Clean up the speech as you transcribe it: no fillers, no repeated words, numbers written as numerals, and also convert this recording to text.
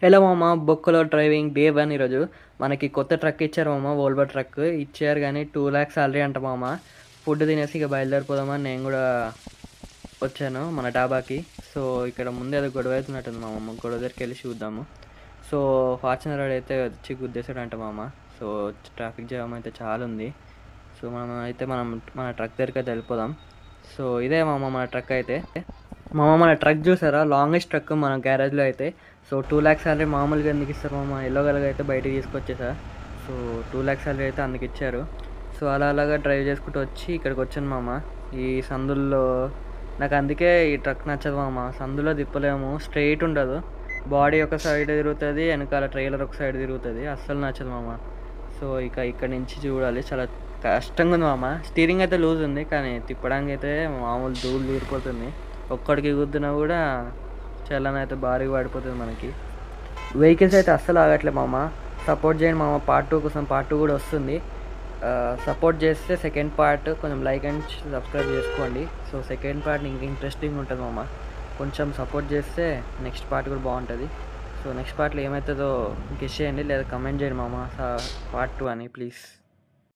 Hello మామ, బొక్కలో driving day 1 ఈరోజు. మనకి కొత్త ట్రక్ ఇచ్చారు మామ, వోల్వో ట్రక్ ఇచ్చారు కానీ 2 lakhs సాలరీ అంట మామ. ఫుడ్ తినేసి ఇక బయలుదేరిపోదామని నేను కూడా వచ్చాను మన డాబాకి. సో ఇక్కడ ముందే అది గొడవ అవుతున్నట్టుంది మామ, గొడవ దగ్గరికి వెళ్ళి చూద్దాము. సో ఫార్చునర్ అయితే వచ్చి గుద్దేశాడంట మామ. సో ట్రాఫిక్ జామ్ అయితే చాలా ఉంది. సో మనం మన ట్రక్ దగ్గరికి అయితే వెళ్ళిపోదాం. సో ఇదే మామ మన ట్రక్ అయితే. మన ట్రక్ చూసారా, లాంగెస్ట్ ట్రక్ మన గ్యారేజ్లో అయితే. సో 2 lakhs సాలరీ మామూలుగా ఎందుకు ఇస్తారు మామ, ఎల్లో కలర్ అయితే బయటికి తీసుకొచ్చేసా. సో 2 lakhs సాలరీ అయితే అందుకు ఇచ్చారు. సో అలాగా డ్రైవ్ చేసుకుంటూ వచ్చి ఇక్కడికి వచ్చాను మామ. ఈ సందుల్లో నాకు అందుకే ఈ ట్రక్ నచ్చదు మామ. సందులో తిప్పలేము, స్ట్రైట్ ఉండదు, బాడీ ఒక సైడ్ తిరుగుతుంది, వెనకాల ట్రైలర్ ఒక సైడ్ తిరుగుతుంది, అస్సలు నచ్చదు మామ. సో ఇక్కడ నుంచి చూడాలి, చాలా కష్టంగా ఉంది మామ. స్టీరింగ్ అయితే లూజ్ ఉంది కానీ తిప్పడానికి అయితే మామూలు ధూళి తీరిపోతుంది. ఒక్కడికి గుద్దినా కూడా చలన అయితే భారీగా పడిపోతుంది మనకి. వెహికల్స్ అయితే అస్సలు ఆగట్లేదు మామ. సపోర్ట్ చేయండి మామ, పార్ట్ 2 కోసం. పార్ట్ 2 కూడా వస్తుంది. సపోర్ట్ చేస్తే సెకండ్ పార్ట్ కొంచెం లైక్ అండ్ సబ్స్క్రైబ్ చేసుకోండి. సో సెకండ్ పార్ట్ ఇంకా ఇంట్రెస్టింగ్ ఉంటుంది మామ. కొంచెం సపోర్ట్ చేస్తే నెక్స్ట్ పార్ట్ కూడా బాగుంటుంది. సో నెక్స్ట్ పార్ట్లో ఏమవుతుందో గెస్ చేయండి లేదా కమెంట్ చేయండి మామ, పార్ట్ 2 అని ప్లీజ్.